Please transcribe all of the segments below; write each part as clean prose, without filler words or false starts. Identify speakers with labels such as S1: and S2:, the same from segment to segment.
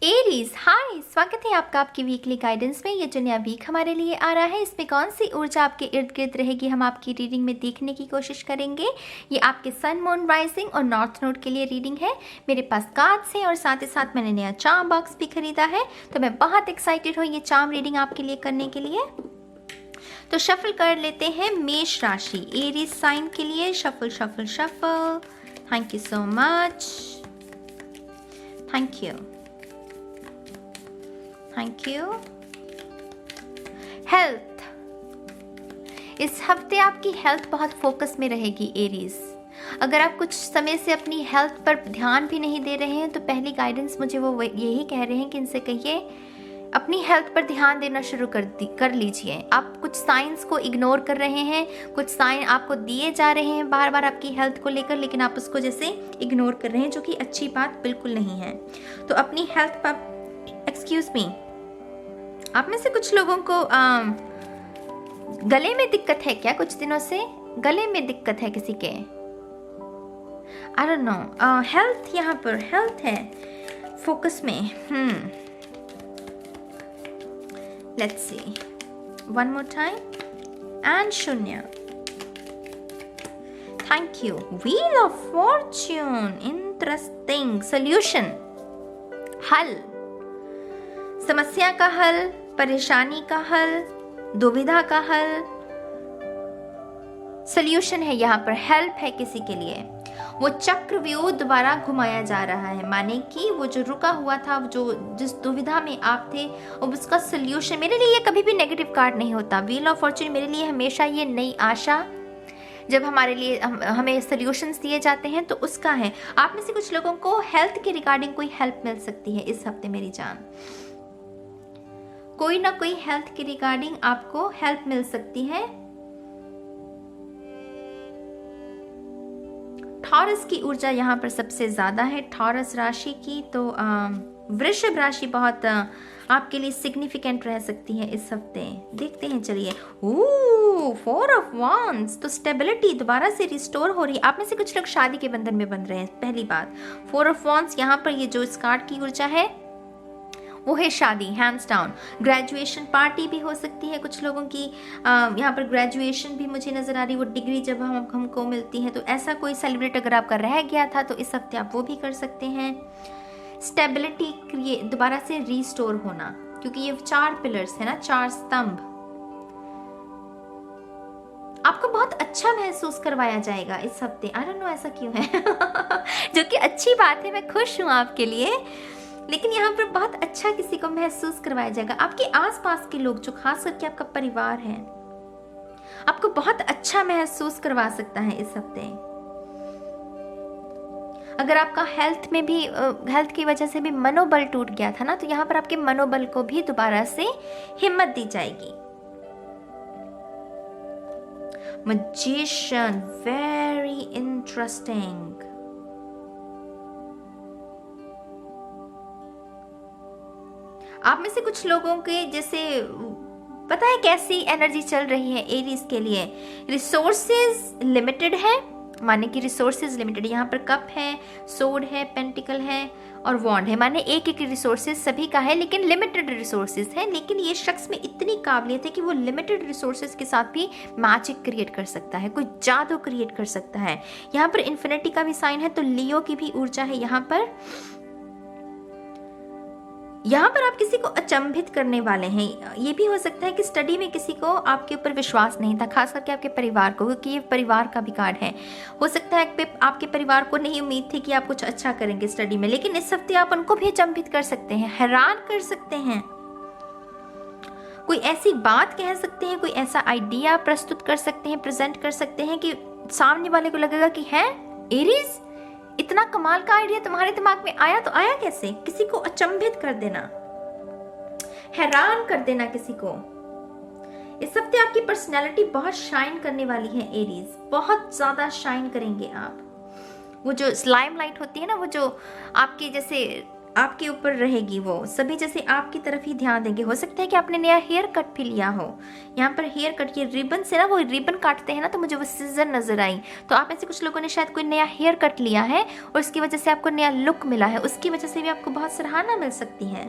S1: Aries, हाय, स्वागत है आपका आपकी वीकली गाइडेंस में। ये जो नया वीक हमारे लिए आ रहा है, इसमें कौन सी ऊर्जा आपके इर्द गिर्द रहेगी, हम आपकी रीडिंग में देखने की कोशिश करेंगे। ये आपके सन, मून, राइजिंग और नॉर्थ नोड के लिए रीडिंग है। मेरे पास कार्ड्स हैं और साथ ही साथ मैंने नया चार्म बॉक्स भी खरीदा है, तो मैं बहुत एक्साइटेड हूँ ये चार्म रीडिंग आपके लिए करने के लिए। तो शफल कर लेते हैं मेष राशि, एरीज साइन के लिए। Shuffle shuffle shuffle. Thank you so much, thank you, thank you. Health, इस हफ्ते आपकी हेल्थ बहुत फोकस में रहेगी एरीज। अगर आप कुछ समय से अपनी हेल्थ पर ध्यान भी नहीं दे रहे हैं तो पहली गाइडेंस मुझे वो यही कह रहे हैं कि इनसे कहिए अपनी हेल्थ पर ध्यान देना शुरू कर लीजिए। आप कुछ साइंस को इग्नोर कर रहे हैं, कुछ साइन आपको दिए जा रहे हैं बार बार आपकी हेल्थ को लेकर, लेकिन आप उसको जैसे इग्नोर कर रहे हैं, जो कि अच्छी बात बिल्कुल नहीं है। तो अपनी हेल्थ पर, एक्सक्यूज मी, आप में से कुछ लोगों को गले में दिक्कत है क्या? कुछ दिनों से गले में दिक्कत है किसी के? I don't know. हेल्थ, यहाँ पर हेल्थ है फोकस में। Let's see one more time and शून्य। Thank you. Wheel of fortune, interesting. Solution, हल, समस्या का हल, परेशानी का हल, दुविधा का हल, सॉल्यूशन है यहाँ पर। हेल्प है किसी के लिए। वो चक्रव्यूह दोबारा घुमाया जा रहा है, माने कि वो जो रुका हुआ था, जो जिस दुविधा में आप थे, अब उसका सॉल्यूशन। मेरे लिए ये कभी भी नेगेटिव कार्ड नहीं होता। व्हील ऑफ फॉर्च्यून मेरे लिए हमेशा ये नई आशा, जब हमारे लिए हमें सॉल्यूशंस दिए जाते हैं तो उसका है। आप में से कुछ लोगों को हेल्थ के रिगार्डिंग कोई हेल्प मिल सकती है इस हफ्ते मेरी जान। कोई ना कोई हेल्थ के रिगार्डिंग आपको हेल्प मिल सकती है। टॉरस की ऊर्जा यहाँ पर सबसे ज्यादा है, टॉरस राशि की। तो वृषभ राशि बहुत आपके लिए सिग्निफिकेंट रह सकती है इस हफ्ते। देखते हैं, चलिए। फोर ऑफ वांड्स, तो स्टेबिलिटी दोबारा से रिस्टोर हो रही है। आप में से कुछ लोग शादी के बंधन में बंध रहे हैं, पहली बात। फोर ऑफ वांड्स यहाँ पर ये जो इस कार्ड की ऊर्जा है वो है शादी, हैंड्स डाउन। ग्रेजुएशन पार्टी भी हो सकती है कुछ लोगों की। यहाँ पर ग्रेजुएशन भी मुझे नजर आ रही, वो डिग्री जब हमको मिलती है, तो ऐसा कोई सेलिब्रेट अगर आपका रह गया था तो इस हफ्ते आप वो भी कर सकते हैं। स्टेबिलिटी दोबारा से रिस्टोर होना, क्योंकि ये 4 पिलर्स है ना, 4 स्तंभ। आपको बहुत अच्छा महसूस करवाया जाएगा इस हफ्ते। आई डोंट नो ऐसा क्यों है जो कि अच्छी बात है, मैं खुश हूं आपके लिए। लेकिन यहाँ पर बहुत अच्छा किसी को महसूस करवाया जाएगा। आपके आसपास के लोग, जो खास करके आपका परिवार है, आपको बहुत अच्छा महसूस करवा सकता है इस हफ्ते। अगर आपका हेल्थ की वजह से भी मनोबल टूट गया था ना, तो यहाँ पर आपके मनोबल को भी दोबारा से हिम्मत दी जाएगी। Magician, very interesting. आप में से कुछ लोगों के जैसे पता है कैसी एनर्जी चल रही है एरीज के लिए। रिसोर्सेज लिमिटेड है, माने कि रिसोर्सेज लिमिटेड। यहाँ पर कप है, सोर्ड है, पेंटिकल है और वॉन्ड है, माने एक एक रिसोर्सेज सभी का है, लेकिन लिमिटेड रिसोर्सेज है। लेकिन ये शख्स में इतनी काबिलियत है कि वो लिमिटेड रिसोर्सेज के साथ भी मैजिक क्रिएट कर सकता है, कोई जादू क्रिएट कर सकता है। यहाँ पर इन्फिनिटी का भी साइन है, तो लियो की भी ऊर्जा है यहाँ पर। यहाँ पर आप किसी को अचंभित करने वाले हैं। ये भी हो सकता है कि स्टडी में किसी को आपके ऊपर विश्वास नहीं था, खास करके आपके परिवार को, क्योंकि ये परिवार का भी कार्ड है। हो सकता है आपके परिवार को नहीं उम्मीद थी कि आप कुछ अच्छा करेंगे स्टडी में, लेकिन इस हफ्ते आप उनको भी अचंभित कर सकते हैं, हैरान कर सकते हैं। कोई ऐसी बात कह सकते हैं, कोई ऐसा आइडिया प्रस्तुत कर सकते हैं, प्रेजेंट कर सकते हैं कि सामने वाले को लगेगा कि है एरीज, इतना कमाल का आइडिया तुम्हारे दिमाग में आया, तो आया कैसे? किसी को अचंभित कर देना, हैरान कर देना किसी को। इस हफ्ते आपकी पर्सनैलिटी बहुत शाइन करने वाली है एरीज, बहुत ज्यादा शाइन करेंगे आप। वो जो स्लाइम लाइट होती है ना, वो जो आपकी जैसे आपके ऊपर रहेगी, वो सभी जैसे आपकी तरफ ही ध्यान देंगे। हो सकता है कि आपने नया हेयर कट भी लिया हो। यहाँ पर हेयर कट, ये रिबन से ना, वो रिबन काटते हैं ना, तो मुझे वो सीजर नजर आई। तो आप में से कुछ लोगों ने शायद कोई नया हेयर कट लिया है और उसकी वजह से आपको नया लुक मिला है, उसकी वजह से भी आपको बहुत सराहना मिल सकती है।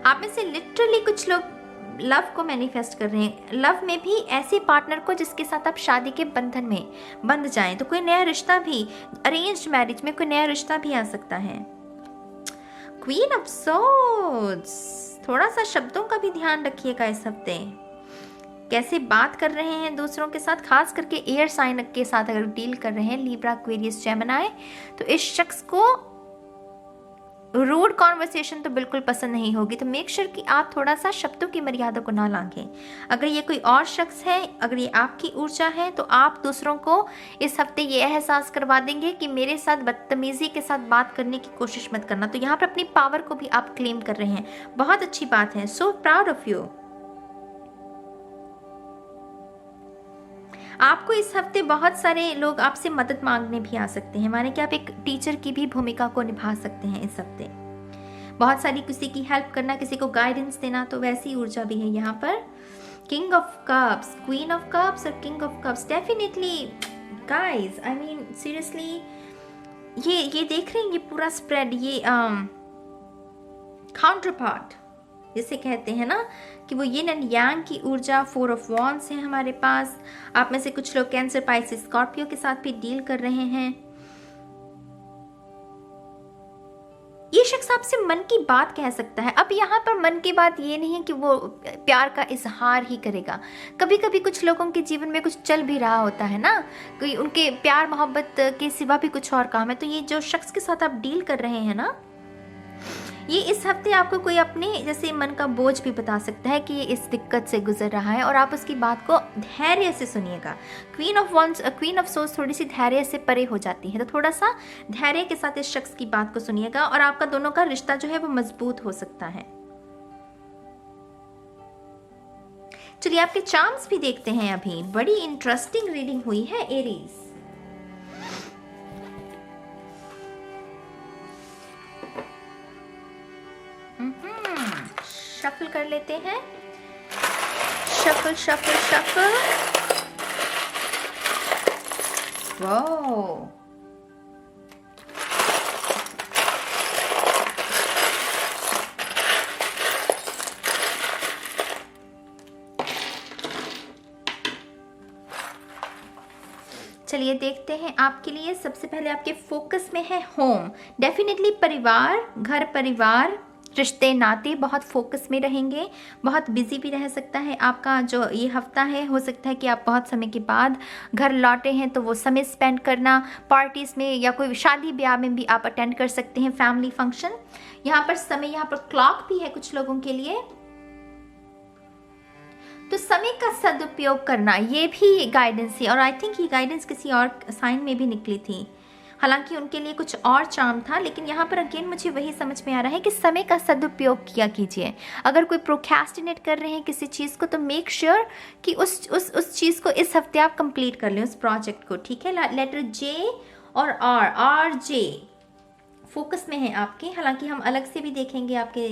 S1: आप में से लिटरली कुछ लोग लव को मैनिफेस्ट कर रहे हैं, लव में भी ऐसे पार्टनर को जिसके साथ आप शादी के बंधन में बंध जाएं। तो कोई नया रिश्ता भी, अरेंज्ड मैरिज में कोई नया रिश्ता भी आ सकता है। क्वीन ऑफ सोर्ड्स, थोड़ा सा शब्दों का भी ध्यान रखिएगा इस हफ्ते। कैसे बात कर रहे हैं दूसरों के साथ, खास करके एयर साइन के साथ अगर डील कर रहे हैं, लिब्रा, एक्वेरियस, जेमिनी, तो इस शख्स को रूड कॉन्वर्सेशन तो बिल्कुल पसंद नहीं होगी। तो मेक श्योर कि आप थोड़ा सा शब्दों की मर्यादा को ना लांघें। अगर ये कोई और शख्स है, अगर ये आपकी ऊर्जा है, तो आप दूसरों को इस हफ्ते ये एहसास करवा देंगे कि मेरे साथ बदतमीजी के साथ बात करने की कोशिश मत करना। तो यहाँ पर अपनी पावर को भी आप क्लेम कर रहे हैं, बहुत अच्छी बात है। So proud of you. आपको इस हफ्ते बहुत सारे लोग आपसे मदद मांगने भी आ सकते हैं, माने कि आप एक टीचर की भी भूमिका को निभा सकते हैं इस हफ्ते। बहुत सारी किसी की हेल्प करना, किसी को गाइडेंस देना, तो वैसी ऊर्जा भी है यहाँ पर। King of cups, queen of cups और king of cups, definitely guys, I mean seriously, ये देख रहे हैं ये पूरा स्प्रेड, ये काउंटर पार्ट जिसे कहते हैं ना कि वो यिन एंड यांग की ऊर्जा, 4 ऑफ वॉन्ड्स है हमारे पास। आप में से कुछ लोग कैंसर, पाइसेस, स्कॉर्पियो के साथ भी डील कर रहे हैं। ये शख्स आपसे मन की बात कह सकता है। अब यहाँ पर मन की बात ये नहीं है कि वो प्यार का इजहार ही करेगा। कभी कभी कुछ लोगों के जीवन में कुछ चल भी रहा होता है ना, कोई उनके प्यार मोहब्बत के सिवा भी कुछ और काम है। तो ये जो शख्स के साथ आप डील कर रहे हैं ना, ये इस हफ्ते आपको कोई अपने जैसे मन का बोझ भी बता सकता है कि ये इस दिक्कत से गुजर रहा है, और आप उसकी बात को धैर्य से सुनिएगा। Queen of wands, queen of source थोड़ी सी धैर्य से परे हो जाती है, तो थोड़ा सा धैर्य के साथ इस शख्स की बात को सुनिएगा और आपका दोनों का रिश्ता जो है वो मजबूत हो सकता है। चलिए आपके चार्म्स भी देखते हैं। अभी बड़ी इंटरेस्टिंग रीडिंग हुई है एरीज। शफल कर लेते हैं, शफल शफल शफल। वाओ, चलिए देखते हैं आपके लिए। सबसे पहले आपके फोकस में है होम, डेफिनेटली परिवार, घर परिवार, रिश्ते नाते बहुत फोकस में रहेंगे। बहुत बिजी भी रह सकता है आपका जो ये हफ्ता है। हो सकता है कि आप बहुत समय के बाद घर लौटे हैं, तो वो समय स्पेंड करना पार्टीज़ में या कोई शादी ब्याह में भी आप अटेंड कर सकते हैं, फैमिली फंक्शन। यहाँ पर समय, यहाँ पर क्लॉक भी है कुछ लोगों के लिए, तो समय का सदुपयोग करना, ये भी गाइडेंस है। और आई थिंक ये गाइडेंस किसी और साइन में भी निकली थी, हालांकि उनके लिए कुछ और चार्म था, लेकिन यहाँ पर अगेन मुझे वही समझ में आ रहा है कि समय का सदुपयोग किया कीजिए। अगर कोई प्रोक्रेस्टिनेट कर रहे हैं किसी चीज़ को, तो मेक श्योर कि उस चीज़ को इस हफ्ते आप कंप्लीट कर लें, उस प्रोजेक्ट को, ठीक है। लेटर जे और आर जे फोकस में है आपके, हालांकि हम अलग से भी देखेंगे आपके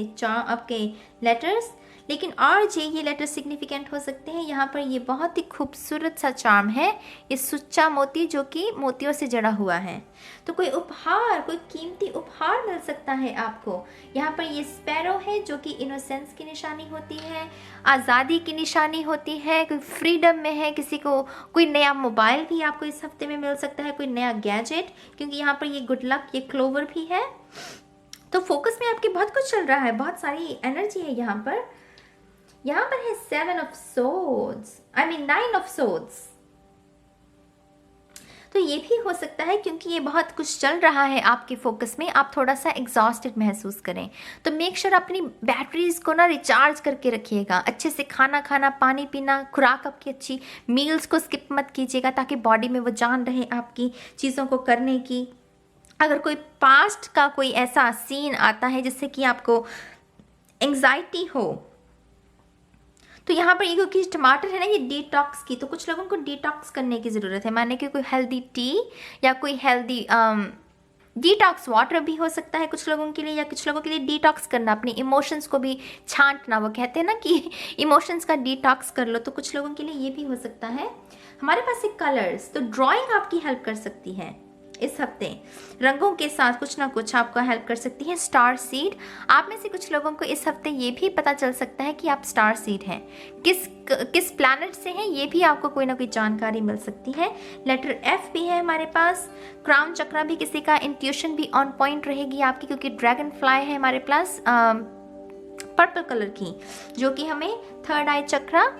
S1: लेटर्स, लेकिन आर जे ये लेटर सिग्निफिकेंट हो सकते हैं। यहाँ पर ये बहुत ही खूबसूरत सा चार्म है, ये सुच्चा मोती जो कि मोतियों से जड़ा हुआ है। तो कोई उपहार, कोई कीमती उपहार मिल सकता है आपको। यहाँ पर ये स्पैरो है जो कि इनोसेंस की निशानी होती है, आज़ादी की निशानी होती है, कोई फ्रीडम में है, किसी को कोई नया मोबाइल भी आपको इस हफ्ते में मिल सकता है, कोई नया गैजेट, क्योंकि यहाँ पर ये गुड लक, ये क्लोवर भी है। तो फोकस में आपके बहुत कुछ चल रहा है, बहुत सारी एनर्जी है यहाँ पर। यहाँ पर है 7 of swords, I mean 9 of swords. तो ये भी हो सकता है क्योंकि ये बहुत कुछ चल रहा है आपके फोकस में, आप थोड़ा सा एग्जॉस्टेड महसूस करें। तो मेक श्योर अपनी बैटरीज को ना रिचार्ज करके रखिएगा। अच्छे से खाना खाना, पानी पीना, खुराक आपकी अच्छी, मील्स को स्किप मत कीजिएगा ताकि बॉडी में वो जान रहे आपकी चीज़ों को करने की। अगर कोई पास्ट का कोई ऐसा सीन आता है जिससे कि आपको एंग्जाइटी हो, तो यहाँ पर ये क्योंकि टमाटर है ना, ये डिटॉक्स की, तो कुछ लोगों को डिटॉक्स करने की ज़रूरत है, माने कि कोई हेल्दी टी या कोई हेल्दी डिटॉक्स वाटर भी हो सकता है कुछ लोगों के लिए, या कुछ लोगों के लिए डिटॉक्स करना, अपने इमोशंस को भी छांटना, वो कहते हैं ना कि इमोशंस का डिटॉक्स कर लो, तो कुछ लोगों के लिए ये भी हो सकता है। हमारे पास एक कलर्स, तो ड्राइंग आपकी हेल्प कर सकती है इस हफ्ते, रंगों के साथ कुछ ना कुछ आपका हेल्प कर सकती है। स्टार सीड, आप में से कुछ लोगों को इस हफ्ते ये भी पता चल सकता है कि आप स्टार सीड हैं, किस प्लैनेट से हैं, ये भी आपको कोई ना कोई जानकारी मिल सकती है। लेटर एफ भी है हमारे पास। क्राउन चक्रा भी किसी का, इंट्यूशन भी ऑन पॉइंट रहेगी आपकी, क्योंकि ड्रैगन फ्लाई है हमारे पास पर्पल कलर की, जो कि हमें थर्ड आई चक्रा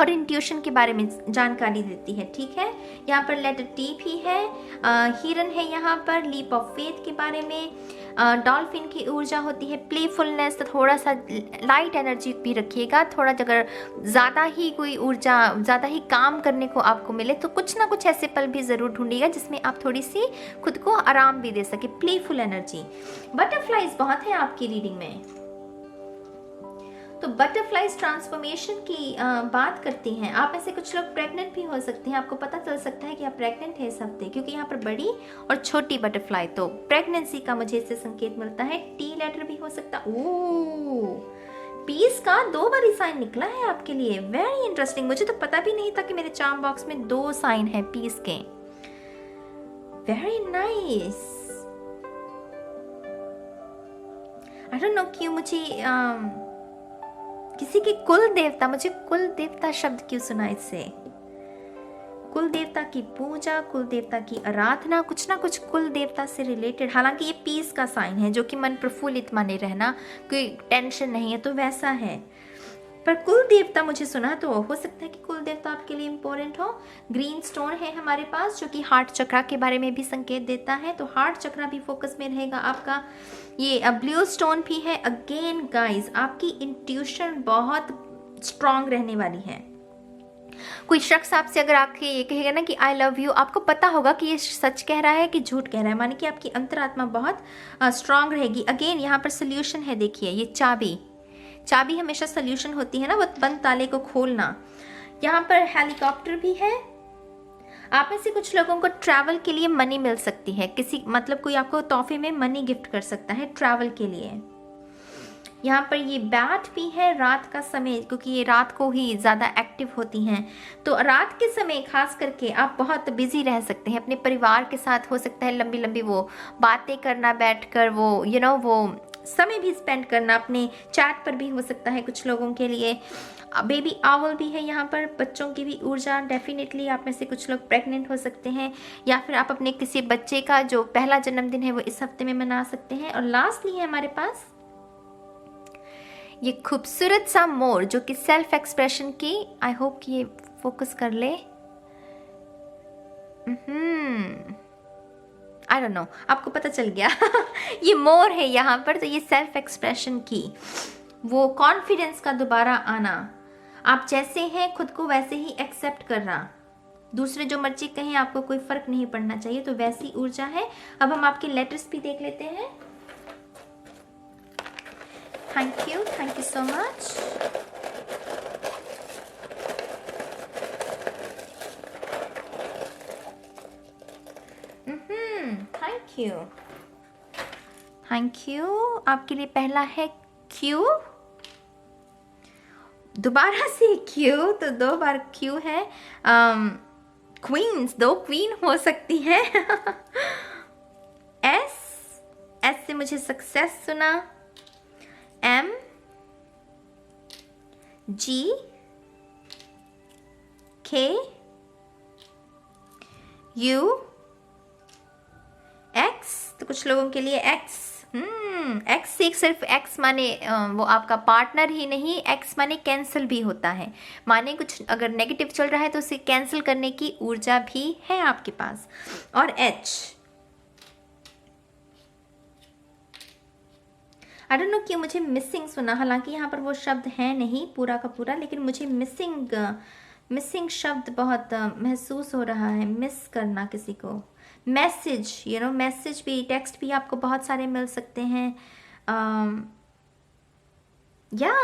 S1: और इंट्यूशन के बारे में जानकारी देती है। ठीक है, यहाँ पर लेटर टी भी है, हिरन है यहाँ पर, लीप ऑफ फेथ के बारे में, डॉल्फिन की ऊर्जा होती है, प्लेफुलनेस, तो थोड़ा सा लाइट एनर्जी भी रखिएगा। थोड़ा अगर ज़्यादा ही कोई ऊर्जा, ज़्यादा ही काम करने को आपको मिले तो कुछ ना कुछ ऐसे पल भी ज़रूर ढूंढिएगा जिसमें आप थोड़ी सी खुद को आराम भी दे सके, प्लेफुल एनर्जी। बटरफ्लाइज बहुत है आपकी रीडिंग में, तो बटरफ्लाइज ट्रांसफॉर्मेशन की बात करती हैं। आप में से कुछ लोग प्रेग्नेंट भी हो सकते हैं, आपको पता चल सकता है कि आप प्रेग्नेंट है इस हफ्ते, क्योंकि यहाँ पर बड़ी और छोटी बटरफ्लाई, तो प्रेगनेंसी का मुझे इससे संकेत मिलता है। टी लेटर भी हो सकता, ओह पीस का 2 बारी साइन निकला है आपके लिए, वेरी इंटरेस्टिंग। मुझे तो पता भी नहीं था कि मेरे चार्म बॉक्स में 2 साइन है पीस के, very nice. I don't know क्यों मुझे किसी के कुल देवता, मुझे कुल देवता शब्द क्यों सुना इससे, कुल देवता की पूजा, कुल देवता की आराधना, कुछ ना कुछ कुल देवता से रिलेटेड। हालांकि ये पीस का साइन है, जो कि मन प्रफुल्लित माने रहना, कोई टेंशन नहीं है, तो वैसा है। पर कुल देवता मुझे सुना, तो हो सकता है कि कुल देवता आपके लिए इंपॉर्टेंट हो। ग्रीन स्टोन है हमारे पास, जो कि हार्ट चक्रा के बारे में भी संकेत देता है, तो हार्ट चक्रा भी फोकस में रहेगा आपका। ये ब्लू स्टोन भी है। अगेन गाइस, आपकी इंट्यूशन बहुत स्ट्रांग रहने वाली है। कोई शख्स आपसे अगर आके ये कहेगा ना कि आई लव यू, आपको पता होगा कि ये सच कह रहा है कि झूठ कह रहा है, माने कि आपकी अंतरात्मा बहुत स्ट्रांग रहेगी। अगेन यहाँ पर सोल्यूशन है, देखिए ये चाबी हमेशा सोल्यूशन होती है ना, वो बंद ताले को खोलना। यहाँ पर हेलीकॉप्टर भी है। आप में से कुछ लोगों को ट्रैवल के लिए मनी मिल सकती है, किसी मतलब कोई आपको तोहफे में मनी गिफ्ट कर सकता है ट्रैवल के लिए। यहाँ पर ये बैट भी है, रात का समय, क्योंकि ये रात को ही ज़्यादा एक्टिव होती हैं, तो रात के समय खास करके आप बहुत बिजी रह सकते हैं अपने परिवार के साथ। हो सकता है लंबी लंबी वो बातें करना बैठकर, वो वो समय भी स्पेंड करना, अपने चैट पर भी हो सकता है कुछ लोगों के लिए। बेबी आवर भी है यहाँ पर, बच्चों की भी ऊर्जा। डेफिनेटली आप में से कुछ लोग प्रेग्नेंट हो सकते हैं, या फिर आप अपने किसी बच्चे का जो पहला जन्मदिन है वो इस हफ्ते में मना सकते हैं। और लास्टली है हमारे पास ये खूबसूरत सा मोर, जो कि सेल्फ एक्सप्रेशन की, आई होप कि ये फोकस कर ले। आई डोंट नो, आपको पता चल गया ये मोर है यहाँ पर, तो ये सेल्फ एक्सप्रेशन की, वो कॉन्फिडेंस का दोबारा आना, आप जैसे हैं खुद को वैसे ही एक्सेप्ट करना, दूसरे जो मर्जी कहें आपको कोई फर्क नहीं पड़ना चाहिए, तो वैसी ऊर्जा है। अब हम आपके लेटर्स भी देख लेते हैं। Thank you so much. Thank you. आपके लिए पहला है क्यू, दोबारा से क्यू, तो 2 बार क्यू है। क्वींस, 2 क्वीन हो सकती है एस से मुझे सक्सेस सुना। एम, जी, के, यू, एक्स, तो कुछ लोगों के लिए एक्स। एक्स से सिर्फ एक्स माने वो आपका पार्टनर ही नहीं, एक्स माने कैंसिल भी होता है, माने कुछ अगर नेगेटिव चल रहा है तो उसे कैंसिल करने की ऊर्जा भी है आपके पास। और एच, आई डोंट नो कि मुझे मिसिंग सुना, हालांकि यहाँ पर वो शब्द है नहीं पूरा का पूरा, लेकिन मुझे मिसिंग शब्द बहुत महसूस हो रहा है, मिस करना किसी को। मैसेज, मैसेज भी, टेक्स्ट भी आपको बहुत सारे मिल सकते हैं। या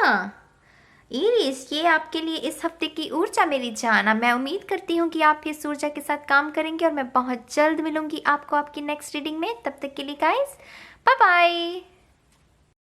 S1: एरीज, ये आपके लिए इस हफ्ते की ऊर्जा मेरी जान। अब मैं उम्मीद करती हूँ कि आप इस ऊर्जा के साथ काम करेंगे और मैं बहुत जल्द मिलूंगी आपको आपकी नेक्स्ट रीडिंग में। तब तक के लिए गाइस, बाय बाय।